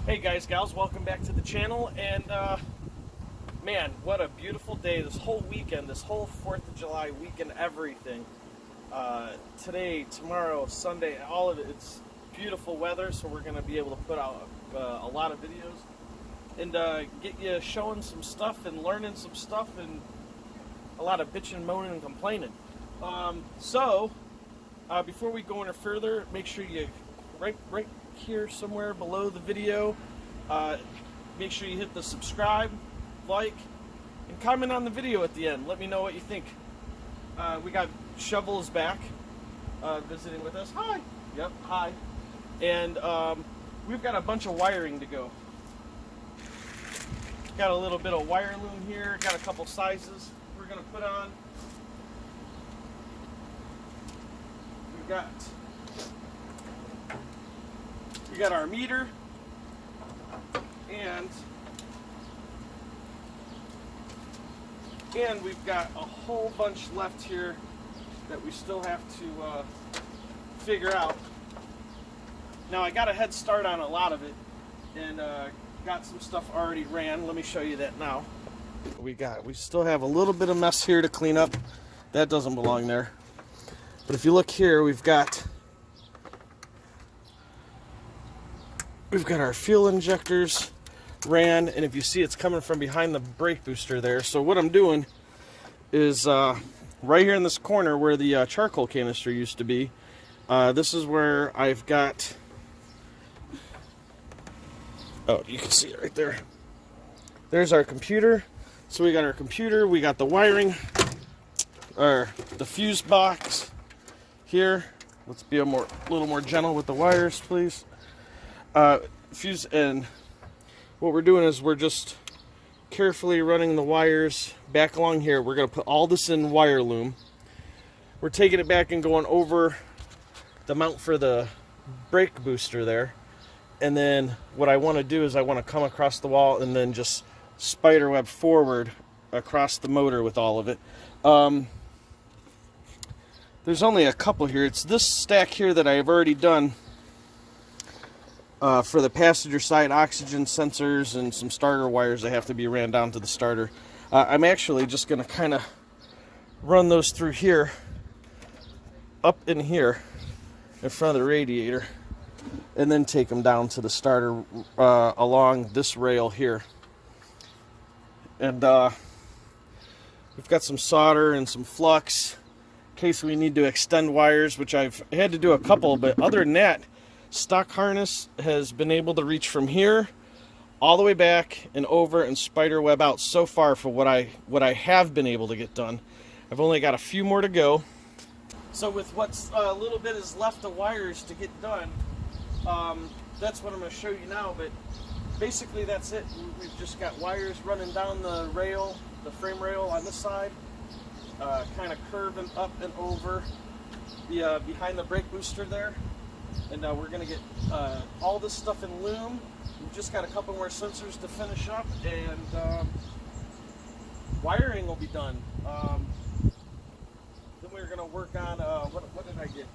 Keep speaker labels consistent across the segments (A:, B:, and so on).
A: Hey guys, gals, welcome back to the channel. And man, what a beautiful day. This whole weekend, this whole 4th of July weekend, everything. Today, tomorrow, Sunday, all of it, it's beautiful weather, so we're going to be able to put out a lot of videos and get you showing some stuff and learning some stuff and a lot of bitching, moaning, and complaining. Before we go any further, make sure you right here somewhere below the video, make sure you hit the subscribe, like, and comment on the video at the end. Let me know what you think. We got Shovel's back visiting with us. Hi. Yep, hi. And we've got a bunch of wiring to go. Got a little bit of wire loom here. Got a couple sizes we're going to put on. We got our meter, and we've got a whole bunch left here that we still have to figure out. Now I got a head start on a lot of it, and got some stuff already ran. Let me show you that now. We still have a little bit of mess here to clean up. That doesn't belong there. But if you look here, we've got our fuel injectors ran, and if you see, it's coming from behind the brake booster there. So what I'm doing is right here in this corner where the charcoal canister used to be, this is where I've got, oh, you can see it right there. There's our computer. So we got our computer, we got the wiring, or the fuse box here. Let's be a little more gentle with the wires, please. Fuse, and what we're doing is we're just carefully running the wires back along here. We're going to put all this in wire loom. We're taking it back and going over the mount for the brake booster there. And then what I want to do is I want to come across the wall and then just spider web forward across the motor with all of it. There's only a couple here. It's this stack here that I've already done for the passenger side oxygen sensors and some starter wires that have to be ran down to the starter. I'm actually just going to kind of run those through here, up in here, in front of the radiator, and then take them down to the starter along this rail here. And we've got some solder and some flux in case we need to extend wires, which I've had to do a couple, but other than that, stock harness has been able to reach from here all the way back and over and spider web out so far for what I have been able to get done. I've only got a few more to go. So with what's a little bit is left of wires to get done, that's what I'm going to show you now. But basically that's it. We've just got wires running down the rail, the frame rail on this side, kind of curving up and over the behind the brake booster there. And we're going to get all this stuff in loom. We've just got a couple more sensors to finish up, and wiring will be done. Then we're going to work on, what did I get?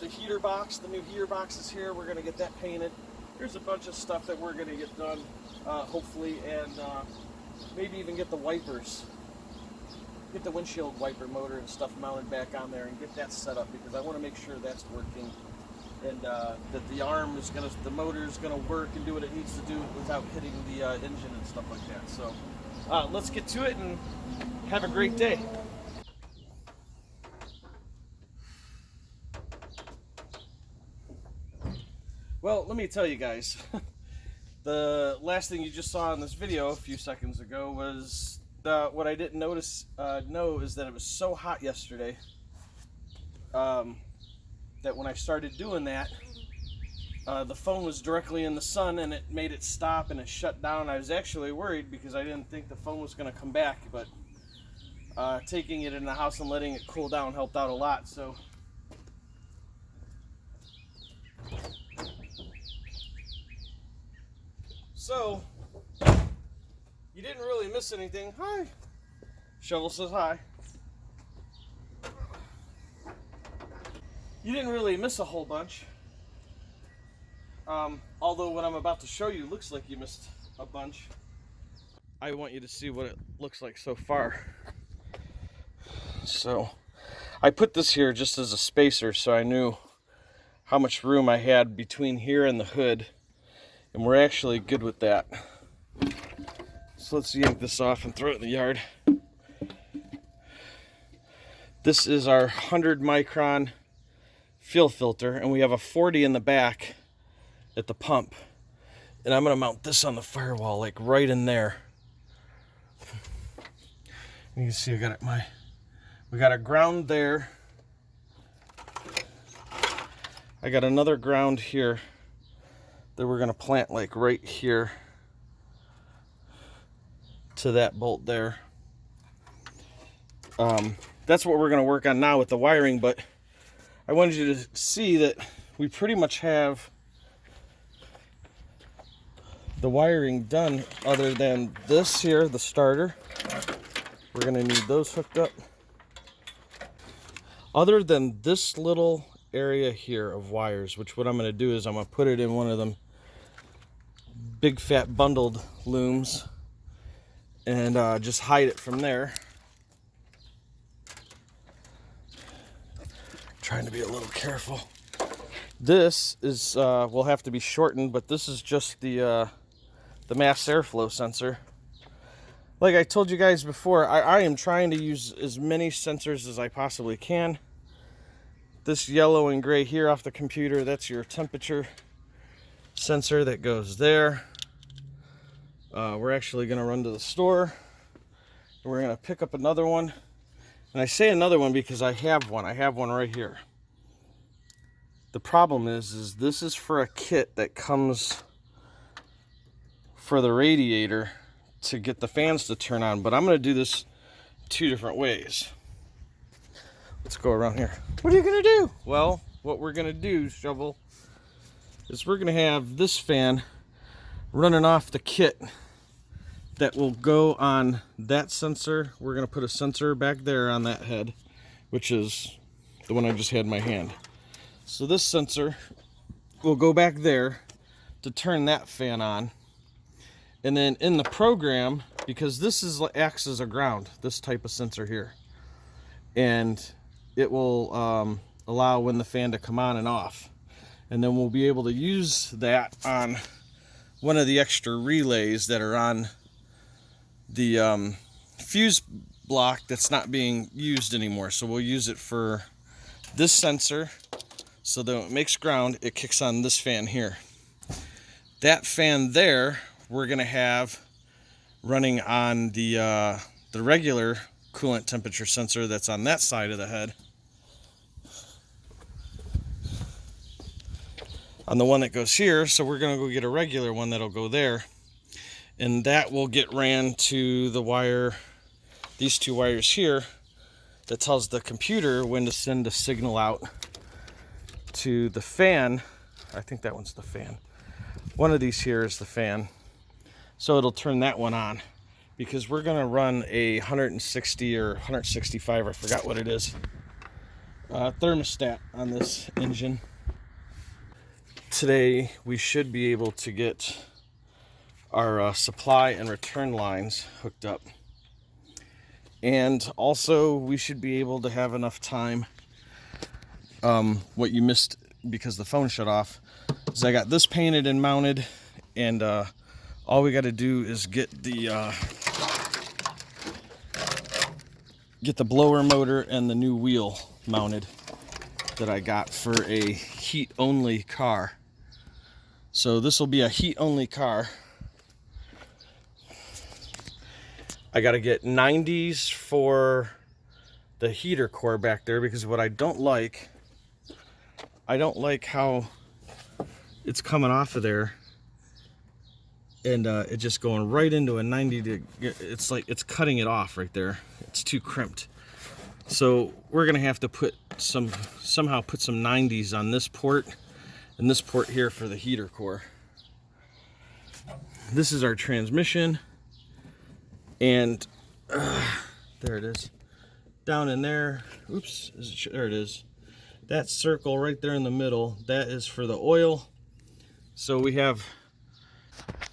A: The heater box, the new heater box is here. We're going to get that painted. There's a bunch of stuff that we're going to get done, hopefully, and maybe even get the wipers. Get the windshield wiper motor and stuff mounted back on there and get that set up, because I want to make sure that's working, and that the arm is gonna, the motor is gonna work and do what it needs to do without hitting the engine and stuff like that. So let's get to it and have a great day. Well, let me tell you guys, the last thing you just saw in this video a few seconds ago was what I didn't know is that it was so hot yesterday that when I started doing that, the phone was directly in the sun and it made it stop and it shut down. I was actually worried because I didn't think the phone was going to come back, but taking it in the house and letting it cool down helped out a lot. So you didn't really miss anything. Hi. Shovel says hi. You didn't really miss a whole bunch. Although what I'm about to show you looks like you missed a bunch. I want you to see what it looks like so far. So I put this here just as a spacer so I knew how much room I had between here and the hood, and we're actually good with that. So let's yank this off and throw it in the yard. This is our 100 micron fuel filter, and we have a 40 in the back at the pump. And I'm gonna mount this on the firewall, like right in there. You can see we got a ground there. I got another ground here that we're gonna plant like right here to that bolt there. That's what we're gonna work on now with the wiring, but I wanted you to see that we pretty much have the wiring done, other than this here, the starter. We're gonna need those hooked up. Other than this little area here of wires, which what I'm gonna do is I'm gonna put it in one of them big fat bundled looms and just hide it from there. Trying to be a little careful. This is will have to be shortened, but this is just the mass airflow sensor. Like I told you guys before, I am trying to use as many sensors as I possibly can. This yellow and gray here off the computer, that's your temperature sensor that goes there. We're actually going to run to the store and we're going to pick up another one. And I say another one because I have one. I have one right here. The problem is this is for a kit that comes for the radiator to get the fans to turn on, but I'm going to do this 2 different ways. Let's go around here. What are you going to do? Well, what we're going to do, Shovel, is we're going to have this fan running off the kit that will go on that sensor. We're going to put a sensor back there on that head, which is the one I just had in my hand. So this sensor will go back there to turn that fan on. And then in the program, because this acts as a ground, this type of sensor here, and it will allow when the fan to come on and off. And then we'll be able to use that on one of the extra relays that are on the fuse block that's not being used anymore. So we'll use it for this sensor, so that when it makes ground, it kicks on this fan here. That fan there, we're gonna have running on the regular coolant temperature sensor that's on that side of the head. On the one that goes here, so we're gonna go get a regular one that'll go there. And that will get ran to the wire, these 2 wires here, that tells the computer when to send a signal out to the fan. I think that one's the fan. One of these here is the fan. So it'll turn that one on, because we're gonna run a 160 or 165, I forgot what it is, thermostat on this engine. Today we should be able to get our supply and return lines hooked up, and also we should be able to have enough time. What you missed because the phone shut off is I got this painted and mounted, and all we got to do is get the blower motor and the new wheel mounted that I got for a heat only car. So this will be a heat only car. I got to get 90s for the heater core back there, because what I don't like how it's coming off of there and it just going right into a 90 it's like it's cutting it off right there. It's too crimped. So we're gonna have to somehow put some 90s on this port and this port here for the heater core. This is our transmission, and there it is down in there. Oops, there it is. That circle right there in the middle, that is for the oil. So we have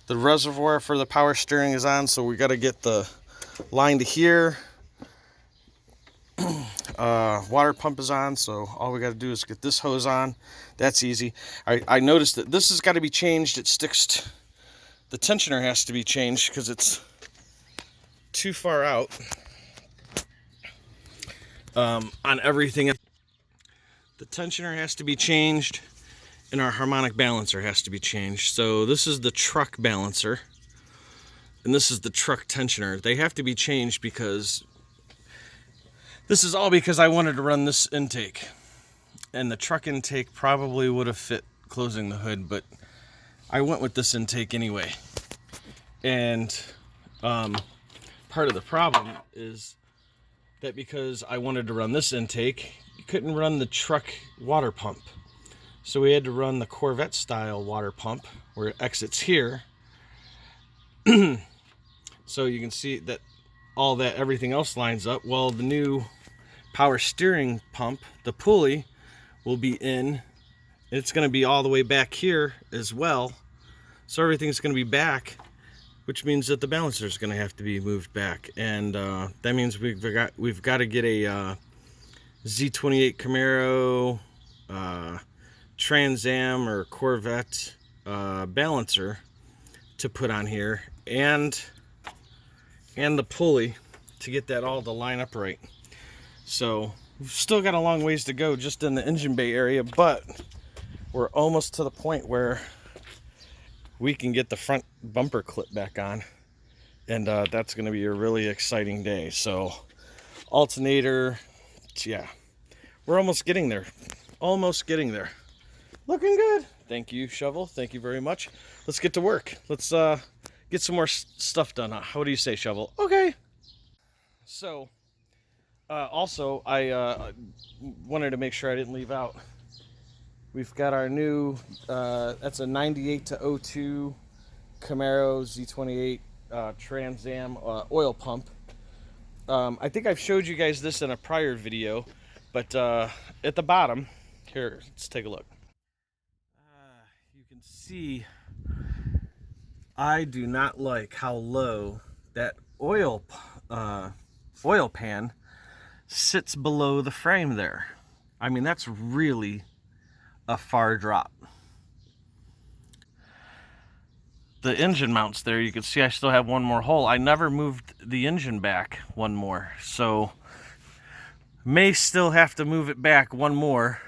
A: the reservoir for the power steering is on, so we got to get the line to here. Water pump is on, so all we got to do is get this hose on. That's easy. I noticed that this has got to be changed. It sticks the tensioner has to be changed because it's too far out on everything. The tensioner has to be changed, and our harmonic balancer has to be changed. So this is the truck balancer, and this is the truck tensioner. They have to be changed because this is all because I wanted to run this intake, and the truck intake probably would have fit closing the hood, but I went with this intake anyway. And part of the problem is that because I wanted to run this intake, you couldn't run the truck water pump. So we had to run the Corvette style water pump where it exits here. So you can see that everything else lines up. Well, the new power steering pump, the pulley, will be in. It's going to be all the way back here as well. So everything's going to be back, which means that the balancer is going to have to be moved back. And that means we've got to get a Z28 Camaro, Trans Am or Corvette balancer to put on here, and the pulley to get that all to line up right. So we've still got a long ways to go just in the engine bay area, but we're almost to the point where we can get the front bumper clip back on, and that's going to be a really exciting day. So alternator, yeah, we're almost getting there. Almost getting there. Looking good. Thank you, shovel. Thank you very much. Let's get to work. Let's get some more stuff done. What do you say, shovel? Okay. So also I wanted to make sure I didn't leave out, we've got our new that's a 98 to 02 Camaro Z28 Trans Am oil pump. I think I've showed you guys this in a prior video, but at the bottom here, let's take a look. You can see I do not like how low that oil pan sits below the frame there. I mean, that's really a far drop. The engine mounts there, you can see I still have one more hole. I never moved the engine back one more, so may still have to move it back one more,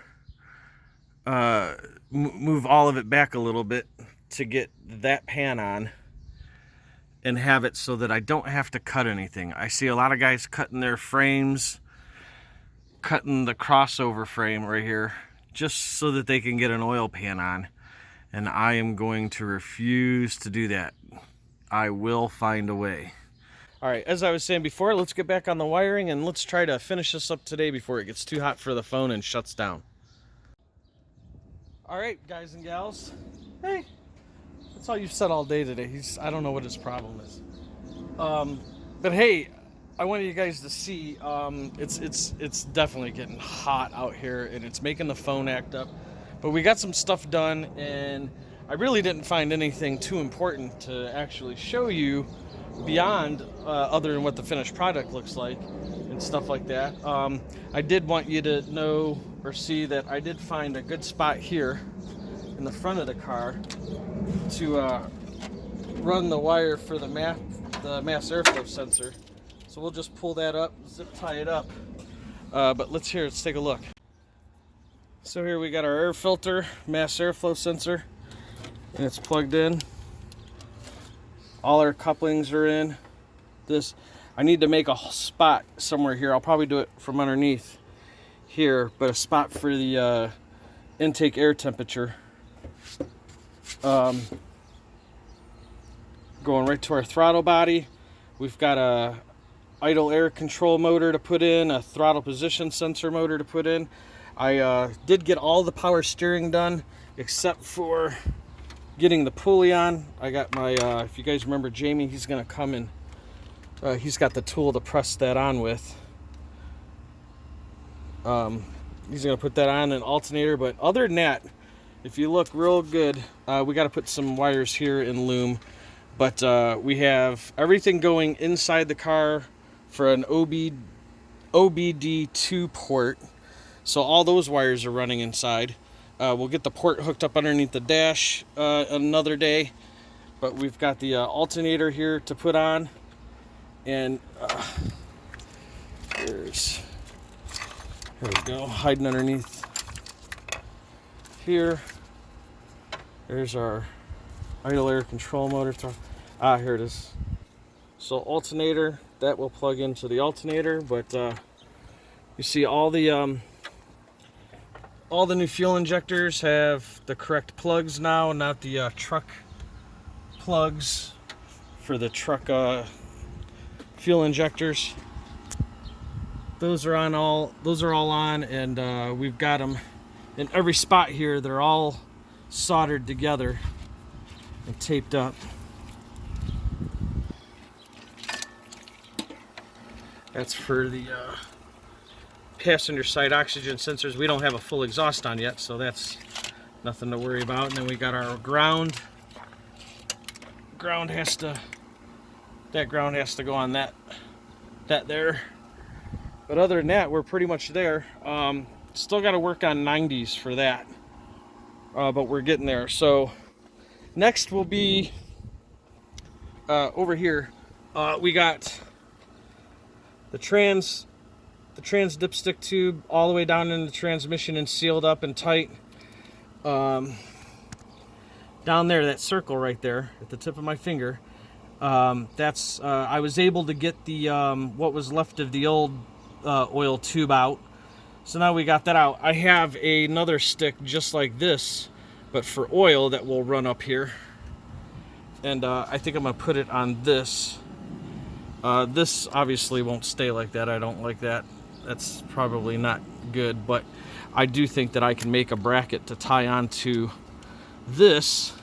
A: move all of it back a little bit to get that pan on and have it so that I don't have to cut anything. I see a lot of guys cutting their frames, cutting the crossover frame right here just so that they can get an oil pan on, and I am going to refuse to do that. I will find a way. All right, as I was saying before, let's get back on the wiring and let's try to finish this up today before it gets too hot for the phone and shuts down. All right, guys and gals. Hey, that's all you've said all day today. I don't know what his problem is. But hey, I wanted you guys to see, it's definitely getting hot out here and it's making the phone act up. But we got some stuff done, and I really didn't find anything too important to actually show you beyond other than what the finished product looks like and stuff like that. I did want you to know or see that I did find a good spot here in the front of the car to run the wire for the mass airflow sensor. So we'll just pull that up, zip tie it up. But let's take a look. So here we got our air filter, mass airflow sensor, and it's plugged in. All our couplings are in. I need to make a spot somewhere here. I'll probably do it from underneath here, but a spot for the intake air temperature. Going right to our throttle body. We've got a idle air control motor to put in, a throttle position sensor motor to put in. I did get all the power steering done except for getting the pulley on. I got my, if you guys remember Jamie, he's going to come and he's got the tool to press that on with. He's going to put that on an alternator. But other than that, if you look real good, we got to put some wires here in loom. But we have everything going inside the car for an OBD2 port. So all those wires are running inside. We'll get the port hooked up underneath the dash another day. But we've got the alternator here to put on. And here we go, hiding underneath here. There's our idle air control motor. Here it is. So alternator, that will plug into the alternator, but you see all the new fuel injectors have the correct plugs now, not the truck plugs for the truck fuel injectors. Those are all on, and we've got them in every spot here. They're all soldered together and taped up. That's for the passenger side oxygen sensors. We don't have a full exhaust on yet, so that's nothing to worry about. And then we got our ground. That ground has to go on that there. But other than that, we're pretty much there. Still got to work on 90s for that, but we're getting there. So next will be over here. We got the trans dipstick tube all the way down in the transmission and sealed up and tight. Down there, that circle right there at the tip of my finger, that's I was able to get the what was left of the old oil tube out. So now we got that out. I have another stick just like this, but for oil, that will run up here. And I think I'm gonna put it on this. This obviously won't stay like that. I don't like that. That's probably not good, but I do think that I can make a bracket to tie onto this.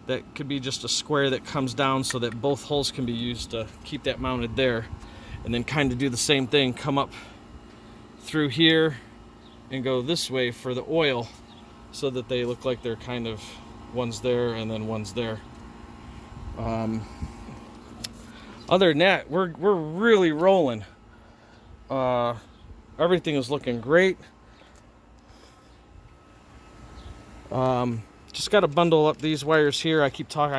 A: That could be just a square that comes down so that both holes can be used to keep that mounted there. And then kind of do the same thing, come up through here and go this way for the oil so that they look like they're kind of one's there and then one's there. Other than that, we're really rolling. Everything is looking great. Just got to bundle up these wires here. I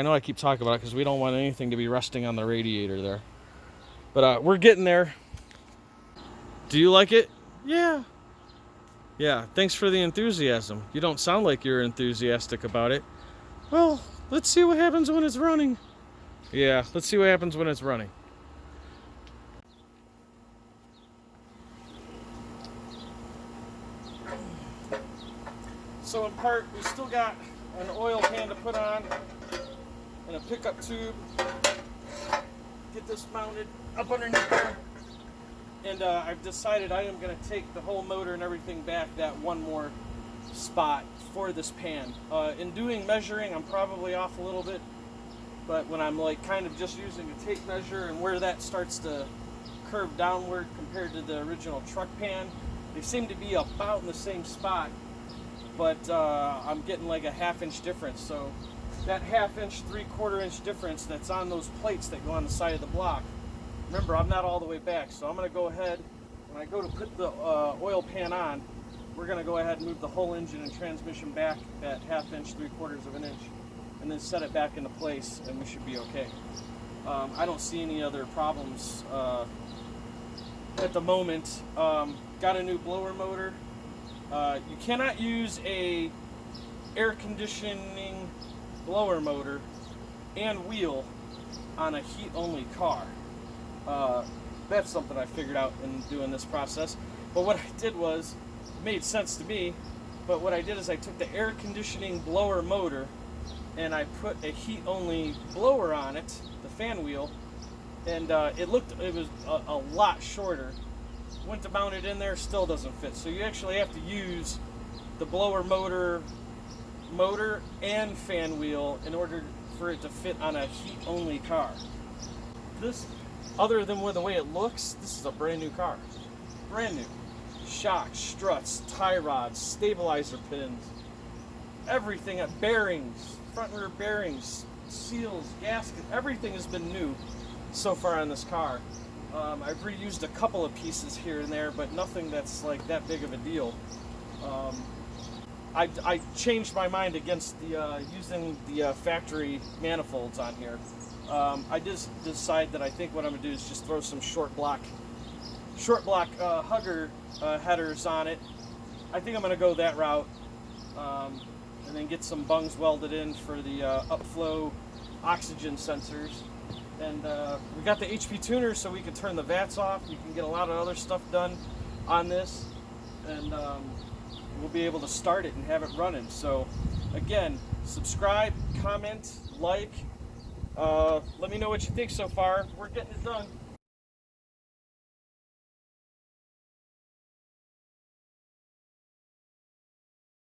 A: know I keep talking about it because we don't want anything to be resting on the radiator there. But we're getting there. Do you like it? Yeah. Yeah, thanks for the enthusiasm. You don't sound like you're enthusiastic about it. Well, let's see what happens when it's running. Yeah, let's see what happens when it's running. So in part, we still got an oil pan to put on and a pickup tube. Get this mounted up underneath there. And I've decided I am going to take the whole motor and everything back that one more spot for this pan. In doing measuring, I'm probably off a little bit, but when I'm like kind of just using a tape measure and where that starts to curve downward compared to the original truck pan, they seem to be about in the same spot, but I'm getting like a half-inch difference. So that half-inch, three-quarter-inch difference that's on those plates that go on the side of the block, remember, I'm not all the way back, so I'm going to go ahead, when I go to put the oil pan on, we're going to go ahead and move the whole engine and transmission back that half-inch, three-quarters of an inch, and then set it back into place, and we should be okay. I don't see any other problems at the moment. Got a new blower motor. You cannot use a air conditioning blower motor and wheel on a heat-only car. That's something I figured out in doing this process. But what I did was, it made sense to me, but what I did is I took the air conditioning blower motor and I put a heat-only blower on it, the fan wheel, and it was a lot shorter. Went to mount it in there, still doesn't fit. So you actually have to use the blower motor and fan wheel in order for it to fit on a heat-only car. This, other than with the way it looks, this is a brand new car. Brand new. shocks, struts, tie rods, stabilizer pins, everything, bearings, front and rear bearings, seals, gaskets, everything has been new so far on this car. I've reused a couple of pieces here and there, but nothing that's like that big of a deal. I changed my mind against the using the factory manifolds on here. I just decided that I think what I'm gonna do is just throw some short block hugger headers on it. I think I'm gonna go that route, and then get some bungs welded in for the upflow oxygen sensors. And we got the HP tuner so we can turn the vats off. We can get a lot of other stuff done on this, and we'll be able to start it and have it running. So again, subscribe, comment, like, let me know what you think so far. We're getting it done.